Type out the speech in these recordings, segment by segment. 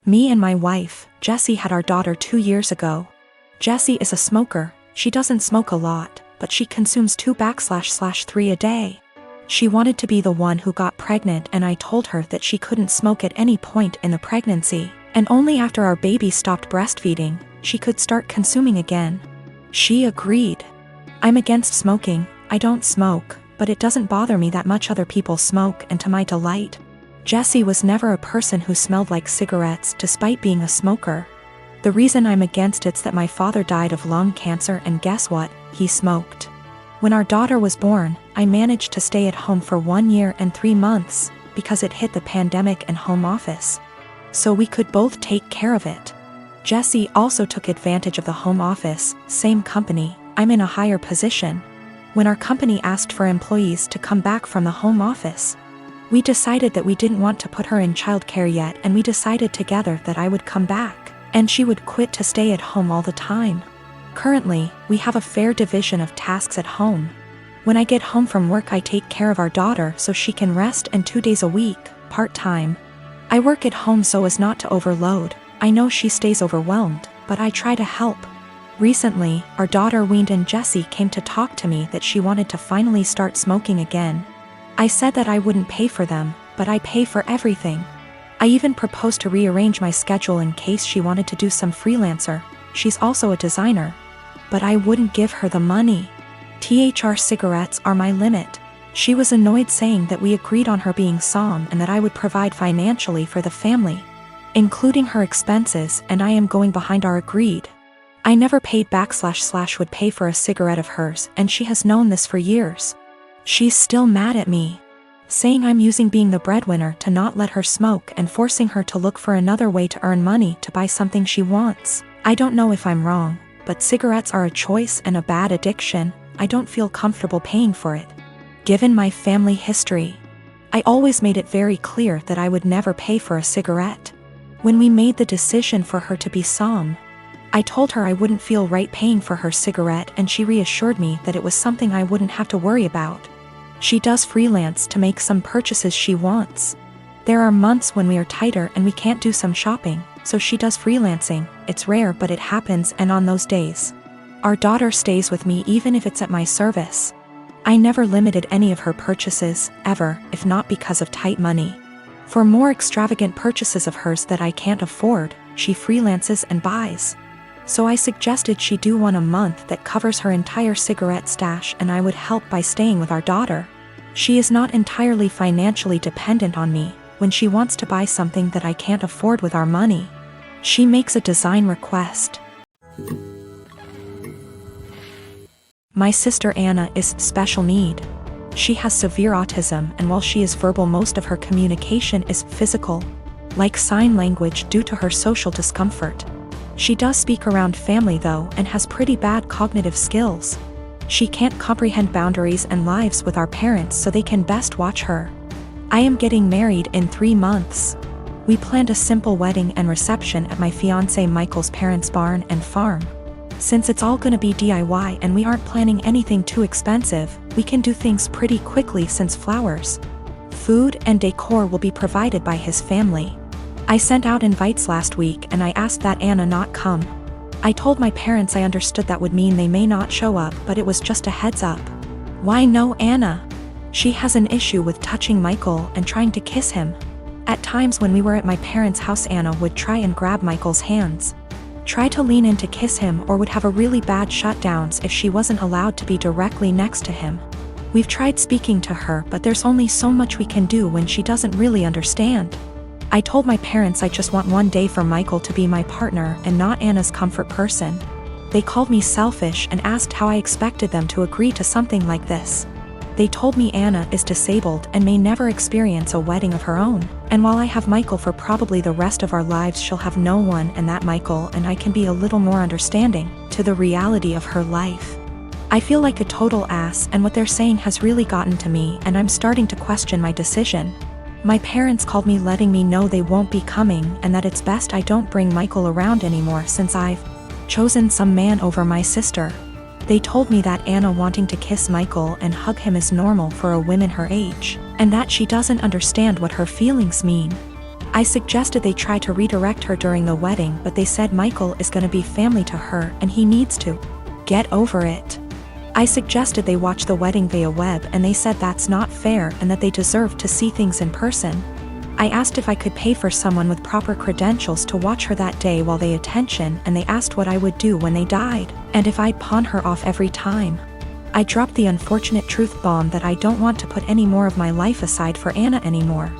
Me and my wife, Jessie, had our daughter 2 years ago. Jessie is a smoker. She doesn't smoke a lot, but she consumes 2/3 a day. She wanted to be the one who got pregnant, and I told her that she couldn't smoke at any point in the pregnancy, and only after our baby stopped breastfeeding, she could start consuming again. She agreed. I'm against smoking. I don't smoke, but it doesn't bother me that much other people smoke, and to my delight. Jessie was never a person who smelled like cigarettes despite being a smoker. The reason I'm against it's that my father died of lung cancer, and guess what? He smoked. When our daughter was born, I managed to stay at home for 1 year and 3 months because it hit the pandemic and home office. So we could both take care of it. Jessie also took advantage of the home office, same company, I'm in a higher position. When our company asked for employees to come back from the home office, we decided that we didn't want to put her in childcare yet, and we decided together that I would come back, and she would quit to stay at home all the time. Currently, we have a fair division of tasks at home. When I get home from work, I take care of our daughter so she can rest, and 2 days a week, part-time, I work at home so as not to overload. I know she stays overwhelmed, but I try to help. Recently, our daughter weaned, and Jessie came to talk to me that she wanted to finally start smoking again. I said that I wouldn't pay for them, but I pay for everything. I even proposed to rearrange my schedule in case she wanted to do some freelancer. She's also a designer. But I wouldn't give her the money. THR cigarettes are my limit. She was annoyed, saying that we agreed on her being SOM and that I would provide financially for the family, including her expenses, and I am going behind our agreed. I never paid back / would pay for a cigarette of hers, and she has known this for years. She's still mad at me, saying I'm using being the breadwinner to not let her smoke and forcing her to look for another way to earn money to buy something she wants. I don't know if I'm wrong, but cigarettes are a choice and a bad addiction. I don't feel comfortable paying for it. Given my family history, I always made it very clear that I would never pay for a cigarette. When we made the decision for her to be SOM, I told her I wouldn't feel right paying for her cigarette, and she reassured me that it was something I wouldn't have to worry about. She does freelance to make some purchases she wants. There are months when we are tighter and we can't do some shopping, so she does freelancing. It's rare, but it happens, and on those days, our daughter stays with me even if it's at my service. I never limited any of her purchases, ever, if not because of tight money. For more extravagant purchases of hers that I can't afford, she freelances and buys. So I suggested she do one a month that covers her entire cigarette stash, and I would help by staying with our daughter. She is not entirely financially dependent on me. When she wants to buy something that I can't afford with our money, she makes a design request. My sister Anna is special need. She has severe autism, and while she is verbal, most of her communication is physical, like sign language, due to her social discomfort. She does speak around family though, and has pretty bad cognitive skills. She can't comprehend boundaries and lives with our parents, so they can best watch her. I am getting married in 3 months. We planned a simple wedding and reception at my fiancé Michael's parents' barn and farm. Since it's all gonna be DIY and we aren't planning anything too expensive, we can do things pretty quickly since flowers, food, and decor will be provided by his family. I sent out invites last week, and I asked that Anna not come. I told my parents I understood that would mean they may not show up, but it was just a heads up. Why no Anna? She has an issue with touching Michael and trying to kiss him. At times when we were at my parents' house, Anna would try and grab Michael's hands, try to lean in to kiss him, or would have a really bad shutdowns if she wasn't allowed to be directly next to him. We've tried speaking to her, but there's only so much we can do when she doesn't really understand. I told my parents I just want one day for Michael to be my partner and not Anna's comfort person. They called me selfish and asked how I expected them to agree to something like this. They told me Anna is disabled and may never experience a wedding of her own, and while I have Michael for probably the rest of our lives, she'll have no one, and that Michael and I can be a little more understanding to the reality of her life. I feel like a total ass, and what they're saying has really gotten to me, and I'm starting to question my decision. My parents called me letting me know they won't be coming and that it's best I don't bring Michael around anymore since I've chosen some man over my sister. They told me that Anna wanting to kiss Michael and hug him is normal for a woman her age, and that she doesn't understand what her feelings mean. I suggested they try to redirect her during the wedding, but they said Michael is gonna be family to her and he needs to get over it. I suggested they watch the wedding via web and they said that's not fair and that they deserve to see things in person. I asked if I could pay for someone with proper credentials to watch her that day while they attention, and they asked what I would do when they died, and if I'd pawn her off every time. I dropped the unfortunate truth bomb that I don't want to put any more of my life aside for Anna anymore.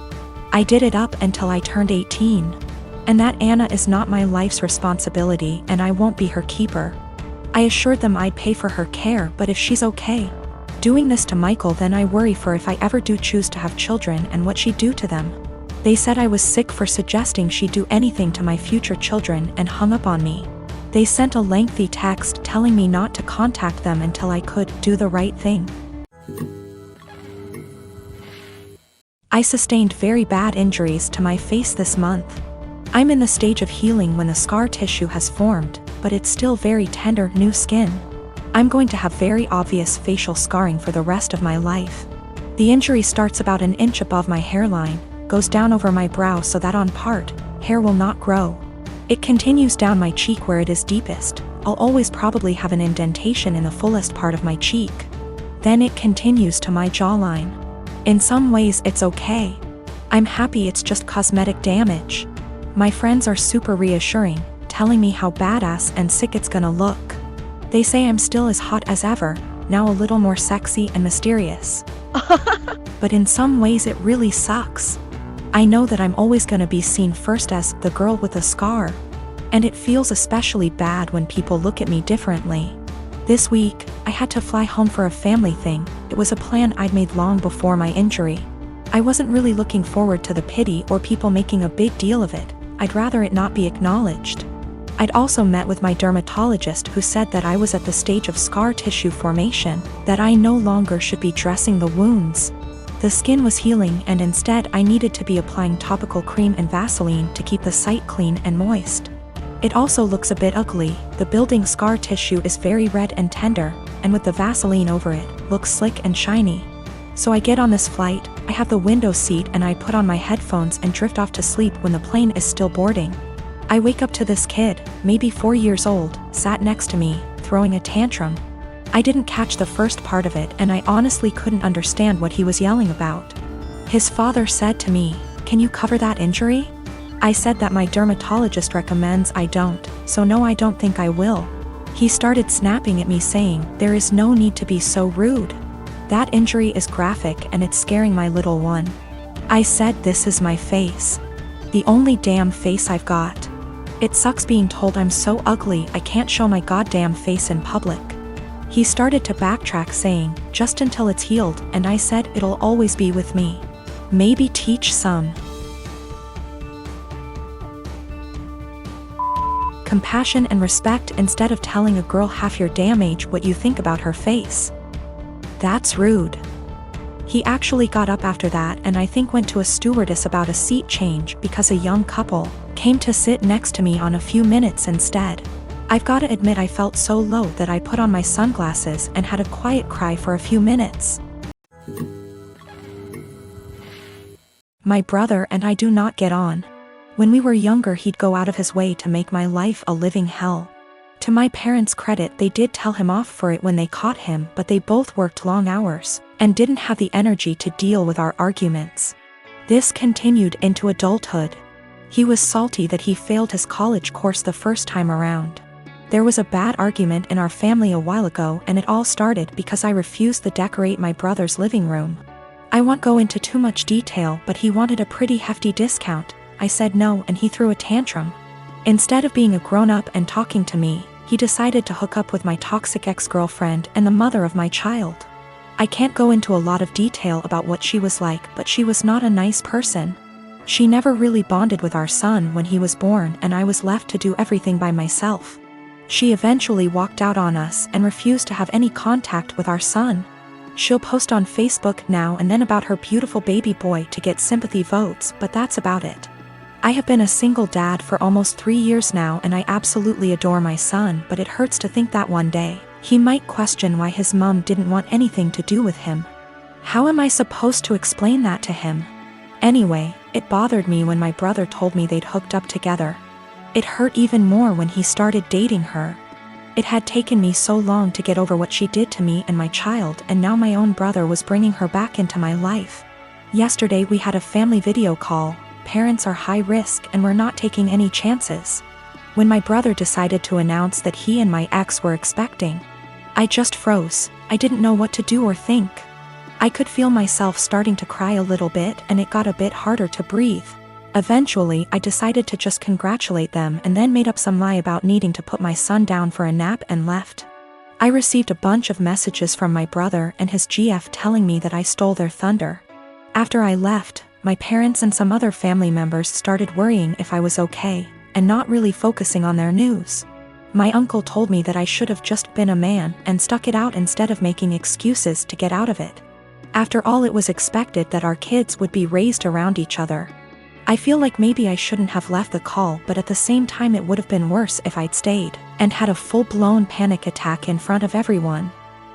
I did it up until I turned 18. And that Anna is not my life's responsibility and I won't be her keeper. I assured them I'd pay for her care, but if she's okay doing this to Michael, then I worry for if I ever do choose to have children and what she'd do to them. They said I was sick for suggesting she'd do anything to my future children and hung up on me. They sent a lengthy text telling me not to contact them until I could do the right thing. I sustained very bad injuries to my face this month. I'm in the stage of healing when the scar tissue has formed, but it's still very tender, new skin. I'm going to have very obvious facial scarring for the rest of my life. The injury starts about an inch above my hairline, goes down over my brow so that on part, hair will not grow. It continues down my cheek where it is deepest. I'll always probably have an indentation in the fullest part of my cheek. Then it continues to my jawline. In some ways it's okay. I'm happy it's just cosmetic damage. My friends are super reassuring, telling me how badass and sick it's gonna look. They say I'm still as hot as ever, now a little more sexy and mysterious. But in some ways it really sucks. I know that I'm always gonna be seen first as the girl with a scar. And it feels especially bad when people look at me differently. This week, I had to fly home for a family thing. It was a plan I'd made long before my injury. I wasn't really looking forward to the pity or people making a big deal of it. I'd rather it not be acknowledged. I'd also met with my dermatologist who said that I was at the stage of scar tissue formation, that I no longer should be dressing the wounds. The skin was healing and instead I needed to be applying topical cream and Vaseline to keep the site clean and moist. It also looks a bit ugly. The building scar tissue is very red and tender, and with the Vaseline over it, looks slick and shiny. So I get on this flight, I have the window seat and I put on my headphones and drift off to sleep when the plane is still boarding. I wake up to this kid, maybe 4 years old, sat next to me, throwing a tantrum. I didn't catch the first part of it and I honestly couldn't understand what he was yelling about. His father said to me, "Can you cover that injury?" I said that my dermatologist recommends I don't, so no, I don't think I will. He started snapping at me saying, "There is no need to be so rude. That injury is graphic and it's scaring my little one." I said, "This is my face. The only damn face I've got. It sucks being told I'm so ugly I can't show my goddamn face in public." He started to backtrack saying, "Just until it's healed," and I said, "It'll always be with me. Maybe teach some compassion and respect instead of telling a girl half your damn age what you think about her face. That's rude." He actually got up after that and I think went to a stewardess about a seat change because a young couple came to sit next to me on a few minutes instead. I've gotta admit I felt so low that I put on my sunglasses and had a quiet cry for a few minutes. My brother and I do not get on. When we were younger he'd go out of his way to make my life a living hell. To my parents' credit, they did tell him off for it when they caught him, but they both worked long hours and didn't have the energy to deal with our arguments. This continued into adulthood. He was salty that he failed his college course the first time around. There was a bad argument in our family a while ago and it all started because I refused to decorate my brother's living room. I won't go into too much detail, but he wanted a pretty hefty discount. I said no and he threw a tantrum. Instead of being a grown-up and talking to me, he decided to hook up with my toxic ex-girlfriend and the mother of my child. I can't go into a lot of detail about what she was like, but she was not a nice person. She never really bonded with our son when he was born and I was left to do everything by myself. She eventually walked out on us and refused to have any contact with our son. She'll post on Facebook now and then about her beautiful baby boy to get sympathy votes, but that's about it. I have been a single dad for almost 3 years now and I absolutely adore my son, but it hurts to think that one day he might question why his mom didn't want anything to do with him. How am I supposed to explain that to him? Anyway, It bothered me when my brother told me they'd hooked up together. It hurt even more when he started dating her. It had taken me so long to get over what she did to me and my child, and now my own brother was bringing her back into my life. Yesterday we had a family video call. Parents are high risk and we're not taking any chances. When my brother decided to announce that he and my ex were expecting, I just froze. I didn't know what to do or think. I could feel myself starting to cry a little bit, and it got a bit harder to breathe. Eventually, I decided to just congratulate them and then made up some lie about needing to put my son down for a nap and left. I received a bunch of messages from my brother and his GF telling me that I stole their thunder. After I left, my parents and some other family members started worrying if I was okay, and not really focusing on their news. My uncle told me that I should have just been a man and stuck it out instead of making excuses to get out of it. After all, it was expected that our kids would be raised around each other. I feel like maybe I shouldn't have left the call, but at the same time it would have been worse if I'd stayed and had a full-blown panic attack in front of everyone.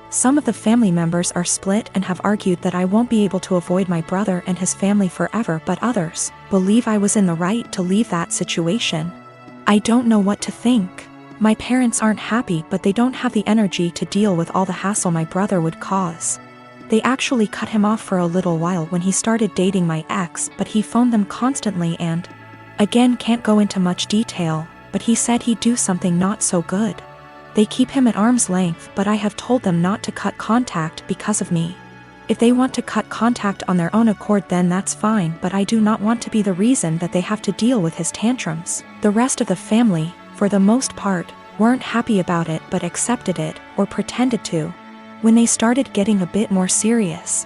Some of the family members are split and have argued that I won't be able to avoid my brother and his family forever, but others believe I was in the right to leave that situation. I don't know what to think. My parents aren't happy, but they don't have the energy to deal with all the hassle my brother would cause. They actually cut him off for a little while when he started dating my ex, but he phoned them constantly and, again, can't go into much detail, but he said he'd do something not so good. They keep him at arm's length, but I have told them not to cut contact because of me. If they want to cut contact on their own accord, then that's fine, but I do not want to be the reason that they have to deal with his tantrums. The rest of the family, for the most part, weren't happy about it but accepted it, or pretended to. When they started getting a bit more serious,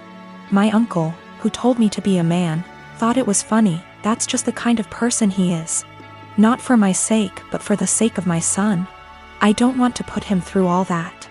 my uncle, who told me to be a man, thought it was funny. That's just the kind of person he is. Not for my sake, but for the sake of my son. I don't want to put him through all that.